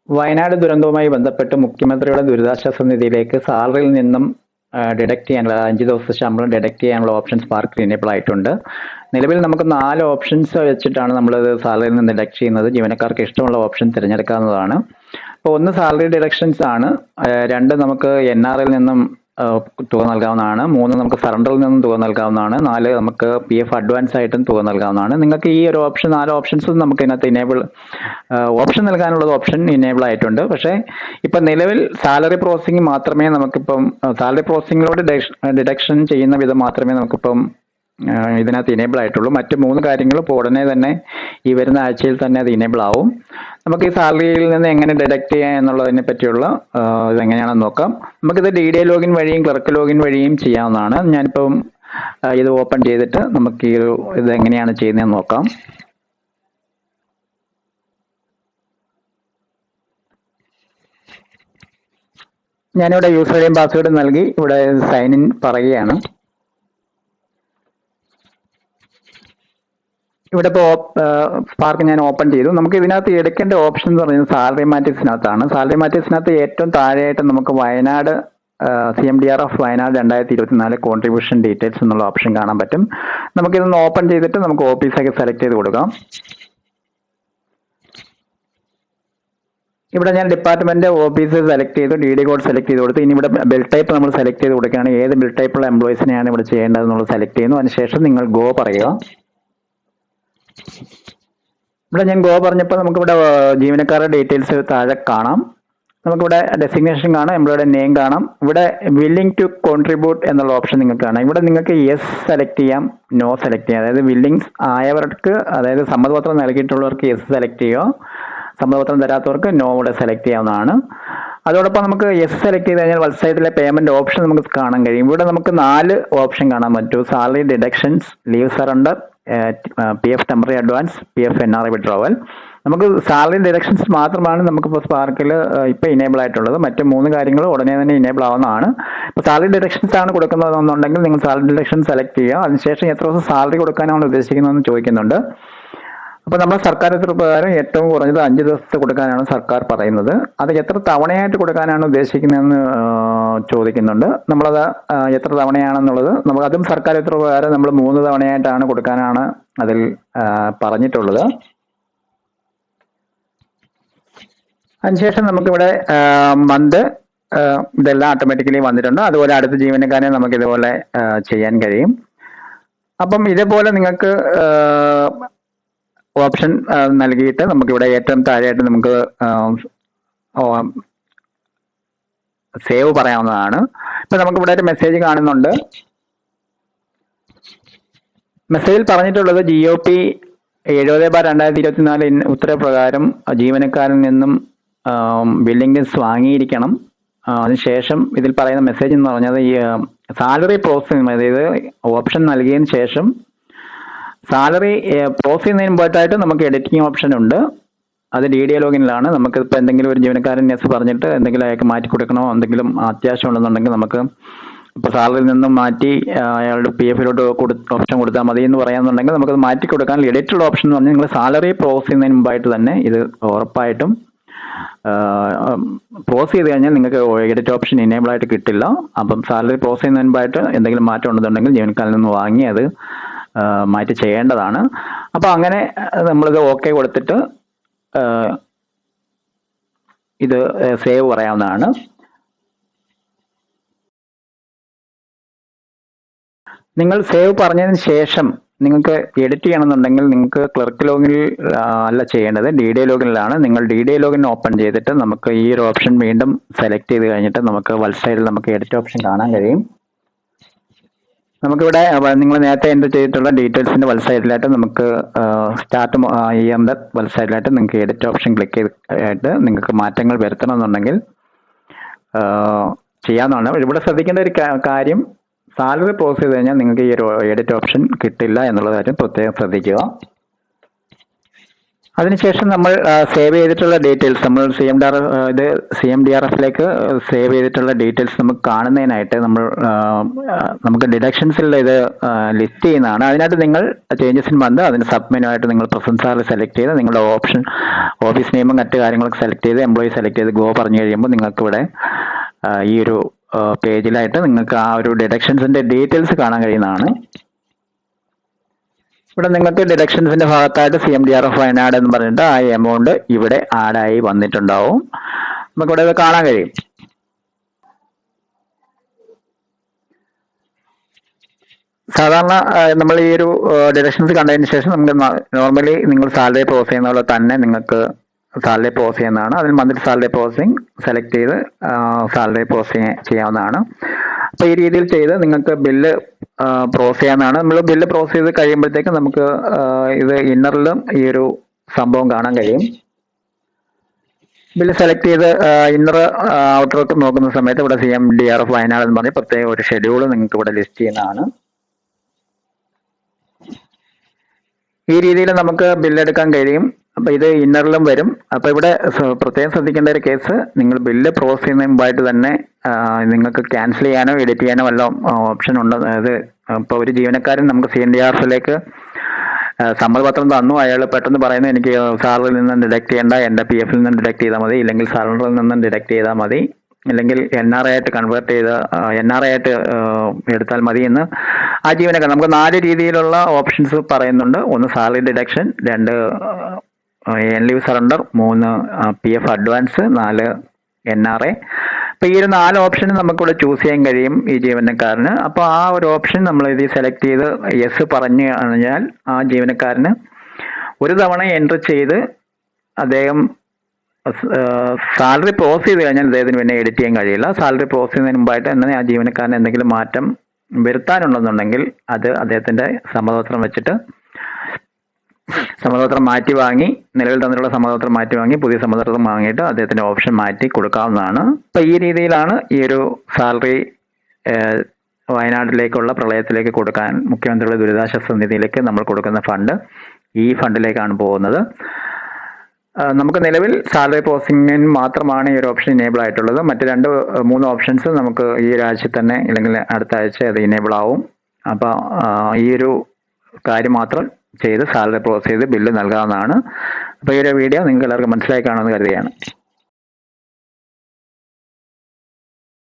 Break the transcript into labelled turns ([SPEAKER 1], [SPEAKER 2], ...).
[SPEAKER 1] വയനാട് ദുരന്തവുമായി ബന്ധപ്പെട്ട് മുഖ്യമന്ത്രിയുടെ ദുരിതാശ്വാസ നിധിയിലേക്ക് സാലറിയിൽ നിന്നും ഡിഡക്ട് ചെയ്യാനുള്ള 5 ദിവസത്തെ ശമ്പളം ഡിഡക്ട് ചെയ്യാനുള്ള ഓപ്ഷൻ സ്പാർക്കിൽ എനേബിൾ ആയിട്ടുണ്ട്. നിലവിൽ നമുക്ക് 4 ഓപ്ഷൻസ് വെച്ചിട്ടാണ് നമ്മളത് സാലറിയിൽ നിന്ന് ഡിഡക്ട് ചെയ്യുന്നത്. ജീവനക്കാർക്ക് ഇഷ്ടമുള്ള ഓപ്ഷൻ തിരഞ്ഞെടുക്കാവുന്നതാണ്. അപ്പോൾ ഒന്ന് സാലറി ഡിഡക്ഷൻസ് ആണ്, 2 നമുക്ക് NRL നിന്നും തുക നൽകാവുന്നതാണ്, 3 നമുക്ക് സറണ്ടറിൽ നിന്നും തുക നൽകാവുന്നതാണ്, 4 നമുക്ക് PF അഡ്വാൻസ് ആയിട്ടും തുക നൽകാവുന്നതാണ്. നിങ്ങൾക്ക് ഈ ഒരു ഓപ്ഷൻ 4 ഓപ്ഷൻസും നമുക്ക് ഇതിനകത്ത് ഇനേബിൾ ഓപ്ഷൻ നൽകാനുള്ളത് ഓപ്ഷൻ ഇനേബിൾ ആയിട്ടുണ്ട്. പക്ഷേ ഇപ്പം നിലവിൽ സാലറി പ്രോസസ്സിംഗ് മാത്രമേ നമുക്കിപ്പം സാലറി പ്രോസസ്സിങ്ങിലൂടെ ഡിഡക്ഷൻ ചെയ്യുന്ന വിധം മാത്രമേ നമുക്കിപ്പം ഇതിനകത്ത് ഇനേബിൾ ആയിട്ടുള്ളൂ. മറ്റ് 3 കാര്യങ്ങൾ ഇപ്പോൾ ഉടനെ തന്നെ ഈ വരുന്ന ആഴ്ചയിൽ തന്നെ അത് ഇനേബിൾ ആവും. നമുക്ക് ഈ സാലറിയിൽ നിന്ന് എങ്ങനെ ഡിഡക്ട് ചെയ്യാം എന്നുള്ളതിനെ പറ്റിയുള്ള ഇതെങ്ങനെയാണെന്ന് നോക്കാം. നമുക്കിത് DDA ലോഗിൻ വഴിയും ക്ലർക്ക് ലോഗിൻ വഴിയും ചെയ്യാവുന്നതാണ്. ഞാനിപ്പം ഇത് ഓപ്പൺ ചെയ്തിട്ട് നമുക്ക് ഈ ഇത് എങ്ങനെയാണ് ചെയ്യുന്നതെന്ന് നോക്കാം. ഞാനിവിടെ യൂസർ നെയിം പാസ്വേഡ് നൽകി ഇവിടെ സൈൻ ഇൻ പറയുകയാണ്. ഇവിടെ ഇപ്പോൾ സ്പാർക്ക് ഞാൻ ഓപ്പൺ ചെയ്തു. നമുക്ക് ഇതിനകത്ത് എടുക്കേണ്ട ഓപ്ഷൻ എന്ന് പറയുന്നത് സാലറി മാട്രിക്സിനകത്താണ്. സാലറി മാട്രിക്സിനകത്ത് ഏറ്റവും താഴെയായിട്ട് നമുക്ക് Wayanad CMDRF Wayanad 2024 contribution details എന്നുള്ള ഓപ്ഷൻ കാണാൻ പറ്റും. നമുക്കിതൊന്ന് ഓപ്പൺ ചെയ്തിട്ട് നമുക്ക് ഓഫീസൊക്കെ സെലക്ട് ചെയ്ത് കൊടുക്കാം. ഇവിടെ ഞാൻ ഡിപ്പാർട്ട്മെന്റ് ഓഫീസ് സെലക്ട് ചെയ്തു, DD കോഡ് സെലക്ട് ചെയ്ത് കൊടുത്തു. ഇനി ഇവിടെ ബിൽ ടൈപ്പ് നമ്മൾ സെലക്ട് ചെയ്ത് കൊടുക്കുകയാണ്. ഏത് ബിൽ ടൈപ്പുള്ള എംപ്ലോയീസിനെയാണ് ഇവിടെ ചെയ്യേണ്ടതെന്നുള്ളത് സെലക്ട് ചെയ്യുന്നു. അതിനുശേഷം നിങ്ങൾ ഗോ പറയുക. ഇവിടെ ഞാൻ ഗോ പറഞ്ഞപ്പോൾ നമുക്കിവിടെ ജീവനക്കാരുടെ ഡീറ്റെയിൽസ് താഴെ കാണാം. നമുക്കിവിടെ ഡെസിഗ്നേഷൻ കാണാം, എംപ്ലോയിയുടെ നെയിം കാണാം. ഇവിടെ വില്ലിംഗ് ടു കോൺട്രിബ്യൂട്ട് എന്നുള്ള ഓപ്ഷൻ നിങ്ങൾക്ക് കാണാം. ഇവിടെ നിങ്ങൾക്ക് യെസ് സെലക്ട് ചെയ്യാം, നോ സെലക്ട് ചെയ്യാം. അതായത് വില്ലിങ്സ് ആയവർക്ക്, അതായത് സമ്മതപത്രം നൽകിയിട്ടുള്ളവർക്ക് യെസ് സെലക്ട് ചെയ്യുക, സമ്മതപത്രം തരാത്തവർക്ക് നോ ഇവിടെ സെലക്ട് ചെയ്യാവുന്നതാണ്. അതോടൊപ്പം നമുക്ക് യെസ് സെലക്ട് ചെയ്ത് കഴിഞ്ഞാൽ വെബ്സൈറ്റിലെ പേയ്മെന്റ് ഓപ്ഷൻ നമുക്ക് കാണാൻ കഴിയും. ഇവിടെ നമുക്ക് 4 ഓപ്ഷൻ കാണാൻ പറ്റും: salary deductions, leave surrender, PF temporary advance, PF NRI withdrawal. നമുക്ക് സാലറി ഡിഡക്ഷൻസ് മാത്രമാണ് നമുക്കിപ്പോൾ സ്പാർക്കിൽ ഇപ്പോൾ ഇനേബിൾ ആയിട്ടുള്ളത്. മറ്റ് 3 കാര്യങ്ങൾ ഉടനെ തന്നെ ഇനേബിൾ ആവുന്നതാണ്. ഇപ്പോൾ സാലറി ഡിഡക്ഷൻസ് ആണ് കൊടുക്കുന്നതെന്നുണ്ടെങ്കിൽ നിങ്ങൾ സാലറി ഡിഡക്ഷൻ സെലക്ട് ചെയ്യുക. അതിനുശേഷം എത്ര ദിവസം സാലറി കൊടുക്കാനാണ് ഉദ്ദേശിക്കുന്നതെന്ന് ചോദിക്കുന്നുണ്ട്. അപ്പോൾ നമ്മുടെ സർക്കാർ പ്രകാരം ഏറ്റവും കുറഞ്ഞത് 5 ദിവസത്തെ കൊടുക്കാനാണ് സർക്കാർ പറയുന്നത്. അത് എത്ര തവണയായിട്ട് കൊടുക്കാനാണ് ഉദ്ദേശിക്കുന്നതെന്ന് ചോദിക്കുന്നുണ്ട്. നമ്മളത് എത്ര തവണയാണെന്നുള്ളത് അതും സർക്കാർ പ്രകാരം നമ്മൾ 3 തവണയായിട്ടാണ് കൊടുക്കാനാണ് അതിൽ പറഞ്ഞിട്ടുള്ളത്. അതിനുശേഷം നമുക്കിവിടെ മന്ത് ഇതെല്ലാം ഓട്ടോമാറ്റിക്കലി വന്നിട്ടുണ്ട്. അതുപോലെ അടുത്ത ജീവനക്കാരെ നമുക്ക് ഇതുപോലെ ചെയ്യാൻ കഴിയും. അപ്പം ഇതേപോലെ നിങ്ങൾക്ക് ഓപ്ഷൻ നൽകിയിട്ട് നമുക്കിവിടെ ഏറ്റവും താഴെയായിട്ട് നമുക്ക് സേവ് പറയാവുന്നതാണ്. ഇപ്പൊ നമുക്കിവിടെ ഒരു മെസ്സേജ് കാണുന്നുണ്ട്. മെസ്സേജിൽ പറഞ്ഞിട്ടുള്ളത് GOP 70/2024 ഉത്തരപ്രകാരം ജീവനക്കാരിൽ നിന്നും ബില്ലിംഗ് വാങ്ങിയിരിക്കണം. അതിനുശേഷം ഇതിൽ പറയുന്ന മെസ്സേജ് എന്ന് പറഞ്ഞത് ഈ സാലറി പ്രോസസ്സിംഗ്, അതായത് ഓപ്ഷൻ നൽകിയതിന് ശേഷം സാലറി പ്രോസസ് ചെയ്യുന്നതിന് മുമ്പായിട്ട് നമുക്ക് എഡിറ്റിംഗ് ഓപ്ഷൻ ഉണ്ട്. അത് DDA ലോഗിനിലാണ്. നമുക്ക് ഇപ്പോൾ എന്തെങ്കിലും ഒരു ജീവനക്കാരൻ യെസ് പറഞ്ഞിട്ട് എന്തെങ്കിലും അയാൾക്ക് മാറ്റി കൊടുക്കണോ, എന്തെങ്കിലും അത്യാവശ്യം ഉണ്ടെന്നുണ്ടെങ്കിൽ നമുക്ക് ഇപ്പോൾ സാലറിയിൽ നിന്നും മാറ്റി അയാളുടെ PF-ലോട്ട് ഓപ്ഷൻ കൊടുത്താൽ മതി എന്ന് പറയാന്നുണ്ടെങ്കിൽ നമുക്കത് മാറ്റി കൊടുക്കാൻ എഡിറ്റുള്ള ഓപ്ഷൻ എന്ന് പറഞ്ഞാൽ നിങ്ങൾ സാലറി പ്രോസസ് ചെയ്യുന്നതിന് മുമ്പായിട്ട് തന്നെ ഇത് ഉറപ്പായിട്ടും പ്രോസസ് ചെയ്ത് കഴിഞ്ഞാൽ നിങ്ങൾക്ക് എഡിറ്റ് ഓപ്ഷൻ ഇനേബിൾ ആയിട്ട് കിട്ടില്ല. അപ്പം സാലറി പ്രോസസ് ചെയ്യുന്നതിന് മുമ്പായിട്ട് എന്തെങ്കിലും മാറ്റം ഉണ്ടെന്നുണ്ടെങ്കിൽ ജീവനക്കാരിൽ നിന്ന് വാങ്ങി അത് മാറ്റി ചെയ്യേണ്ടതാണ്. അപ്പോൾ അങ്ങനെ നമ്മളിത് ഓക്കെ കൊടുത്തിട്ട് ഇത് സേവ് പറയാവുന്നതാണ്. നിങ്ങൾ സേവ് പറഞ്ഞതിന് ശേഷം നിങ്ങൾക്ക് എഡിറ്റ് ചെയ്യണമെന്നുണ്ടെങ്കിൽ നിങ്ങൾക്ക് ക്ലർക്ക് ലോഗിനിൽ അല്ല ചെയ്യേണ്ടത്, DDA ലോഗിനിലാണ്. നിങ്ങൾ DDA ലോഗിൻ ഓപ്പൺ ചെയ്തിട്ട് നമുക്ക് ഈ ഒരു ഓപ്ഷൻ വീണ്ടും സെലക്ട് ചെയ്ത് കഴിഞ്ഞിട്ട് നമുക്ക് വെബ്സൈറ്റിൽ നമുക്ക് എഡിറ്റ് ഓപ്ഷൻ കാണാൻ കഴിയും. നമുക്കിവിടെ നിങ്ങൾ നേരത്തെ എൻ്റർ ചെയ്തിട്ടുള്ള ഡീറ്റെയിൽസിൻ്റെ വെബ്സൈറ്റിലായിട്ട് നമുക്ക് സ്റ്റാർട്ട് ചെയ്യേണ്ട വെബ്സൈറ്റിലായിട്ട് നിങ്ങൾക്ക് എഡിറ്റ് ഓപ്ഷൻ ക്ലിക്ക് ചെയ്തിട്ട് നിങ്ങൾക്ക് മാറ്റങ്ങൾ വരുത്തണമെന്നുണ്ടെങ്കിൽ ചെയ്യാവുന്നതാണ്. ഇവിടെ ശ്രദ്ധിക്കേണ്ട ഒരു കാര്യം, സാലറി പ്രോസസ് ചെയ്ത് കഴിഞ്ഞാൽ നിങ്ങൾക്ക് ഈ ഒരു എഡിറ്റ് ഓപ്ഷൻ കിട്ടില്ല എന്നുള്ള കാര്യം പ്രത്യേകം ശ്രദ്ധിക്കുക. അതിനുശേഷം നമ്മൾ സേവ് ചെയ്തിട്ടുള്ള ഡീറ്റെയിൽസ് നമ്മൾ സി എം ഡി ആർ എഫിലേക്ക് സേവ് ചെയ്തിട്ടുള്ള ഡീറ്റെയിൽസ് നമുക്ക് കാണുന്നതിനായിട്ട് നമുക്ക് ഡിഡക്ഷൻസിൽ ഇത് ലിസ്റ്റ് ചെയ്യുന്നതാണ്. അതിനായിട്ട് നിങ്ങൾ ചേഞ്ചസിന് വന്ന് അതിന് സബ്മെനുമായിട്ട് നിങ്ങൾ പ്രസന്റ് സാലറി സെലക്ട് ചെയ്ത് നിങ്ങളുടെ ഓഫീസ് നെയിമും മറ്റു കാര്യങ്ങളൊക്കെ സെലക്ട് ചെയ്ത് എംപ്ലോയി സെലക്ട് ചെയ്ത് ഗോ പറഞ്ഞു കഴിയുമ്പോൾ നിങ്ങൾക്ക് ഇവിടെ ഈ ഒരു പേജിലായിട്ട് നിങ്ങൾക്ക് ആ ഒരു ഡിഡക്ഷൻസിന്റെ ഡീറ്റെയിൽസ് കാണാൻ കഴിയുന്നതാണ്. ഇവിടെ നിങ്ങൾക്ക് ഡിഡക്ഷൻസിന്റെ ഭാഗത്തായിട്ട് CMDRF വയനാട് എന്ന് പറഞ്ഞിട്ട് ആ എമൗണ്ട് ഇവിടെ ആഡായി വന്നിട്ടുണ്ടാവും. നമുക്കിവിടെ ഇത് കാണാൻ കഴിയും. സാധാരണ നമ്മൾ ഈ ഒരു ഡിഡക്ഷൻസ് കണ്ടതിന് ശേഷം നമുക്ക് നോർമലി നിങ്ങൾ സാലറി പ്രോസസ് ചെയ്യുന്ന പോലെ തന്നെ നിങ്ങൾക്ക് സാലറി പ്രോസസ് ചെയ്യുന്നതാണ്. അതിൽ മന്ത്ലി സാലറി പ്രോസസിങ് സെലക്ട് ചെയ്ത് സാലറി പ്രോസസ് ചെയ്യാവുന്നതാണ്. അപ്പോൾ ഈ രീതിയിൽ ചെയ്ത് നിങ്ങൾക്ക് ബില്ല് പ്രോസസ് ചെയ്യാവുന്നതാണ്. നമ്മൾ ബില്ല് പ്രോസസ് ചെയ്ത് കഴിയുമ്പോഴത്തേക്ക് നമുക്ക് ഇത് ഇന്നറിലും ഈ ഒരു സംഭവം കാണാൻ കഴിയും. ബില്ല് സെലക്ട് ചെയ്ത് ഇന്നർ ഔട്ടർ നോക്കുന്ന സമയത്ത് ഇവിടെ CMDRF വയനാട് എന്ന് പറഞ്ഞ് പ്രത്യേക ഒരു ഷെഡ്യൂൾ നിങ്ങൾക്ക് ഇവിടെ ലിസ്റ്റ് ചെയ്യുന്നതാണ്. ഈ രീതിയിൽ നമുക്ക് ബില്ലെടുക്കാൻ കഴിയും. അപ്പൊ ഇത് ഇന്നറിലും വരും. അപ്പൊ ഇവിടെ പ്രത്യേകം ശ്രദ്ധിക്കേണ്ട ഒരു കേസ്, നിങ്ങൾ ബില്ല് പ്രോസസ് ചെയ്യുന്നതിന് മുമ്പായിട്ട് തന്നെ നിങ്ങൾക്ക് ക്യാൻസൽ ചെയ്യാനോ എഡിറ്റ് ചെയ്യാനോ വല്ല ഓപ്ഷൻ ഉണ്ട്. അതായത് ഇപ്പോൾ ഒരു ജീവനക്കാരൻ നമുക്ക് CMDRFിലേക്ക് സമ്മതപത്രം തന്നു, അയാൾ പെട്ടെന്ന് പറയുന്നത് എനിക്ക് സാലറിയിൽ നിന്ന് ഡിഡക്ട് ചെയ്യേണ്ട, എൻ്റെ PFൽ നിന്ന് ഡിഡക്ട് ചെയ്താൽ മതി, ഇല്ലെങ്കിൽ സാലറിയിൽ നിന്ന് ഡിഡക്ട് ചെയ്താൽ മതി, അല്ലെങ്കിൽ NRI ആയിട്ട് കൺവേർട്ട് ചെയ്ത് NRI ആയിട്ട് എടുത്താൽ മതി എന്ന് ആ ജീവനക്കാരൻ നമുക്ക് 4 രീതിയിലുള്ള ഓപ്ഷൻസ് പറയുന്നുണ്ട്. 1 salary deduction, 2 leave surrender, 3 PF advance, 4 NRI. അപ്പോൾ ഈ ഒരു 4 ഓപ്ഷൻ നമുക്കിവിടെ ചൂസ് ചെയ്യാൻ കഴിയും ഈ ജീവനക്കാരന്. അപ്പോൾ ആ ഒരു ഓപ്ഷൻ നമ്മൾ ഇത് സെലക്ട് ചെയ്ത് യെസ് പറഞ്ഞു കഴിഞ്ഞാൽ ആ ജീവനക്കാരന് ഒരു തവണ എൻട്രി ചെയ്ത് അദ്ദേഹം സാലറി പ്രോസസ് ചെയ്ത് കഴിഞ്ഞാൽ അദ്ദേഹത്തിന് പിന്നെ എഡിറ്റ് ചെയ്യാൻ കഴിയില്ല. സാലറി പ്രോസസ് ചെയ്യുന്നതിന് മുമ്പായിട്ട് തന്നെ ആ ജീവനക്കാരന് എന്തെങ്കിലും മാറ്റം വരുത്താനുണ്ടെന്നുണ്ടെങ്കിൽ അത് അദ്ദേഹത്തിന്റെ സമ്മതപത്രം വെച്ചിട്ട് സമ്മതപത്രം മാറ്റി വാങ്ങി, നിലവിൽ തന്നിട്ടുള്ള സമ്മതപത്രം മാറ്റി വാങ്ങി പുതിയ സമ്മതപത്രം വാങ്ങിയിട്ട് അദ്ദേഹത്തിന്റെ ഓപ്ഷൻ മാറ്റി കൊടുക്കാവുന്നതാണ്. അപ്പൊ ഈ രീതിയിലാണ് ഈ ഒരു സാലറി വയനാട്ടിലേക്കുള്ള പ്രളയത്തിലേക്ക് കൊടുക്കാൻ മുഖ്യമന്ത്രിയുടെ ദുരിതാശ്വാസ നിധിയിലേക്ക് നമ്മൾ കൊടുക്കുന്ന ഫണ്ട് ഈ ഫണ്ടിലേക്കാണ് പോകുന്നത്. നമുക്ക് നിലവിൽ സാലറി പ്രോസസിംഗിന് മാത്രമാണ് ഈ ഒരു ഓപ്ഷൻ ഇനേബിൾ ആയിട്ടുള്ളത്. മറ്റ് 2-3 ഓപ്ഷൻസ് നമുക്ക് ഈ ഒരാഴ്ച തന്നെ അല്ലെങ്കിൽ അടുത്ത ആഴ്ച അത് ഇനേബിൾ ആവും. അപ്പോൾ ഈ ഒരു കാര്യം മാത്രം ചെയ്ത് സാലറി പ്രോസസ് ചെയ്ത് ബില്ല് നൽകാവുന്നതാണ്. അപ്പോൾ ഈ ഒരു വീഡിയോ നിങ്ങൾക്ക് എല്ലാവർക്കും മനസ്സിലായി കാണുമെന്ന് കരുതുകയാണ്.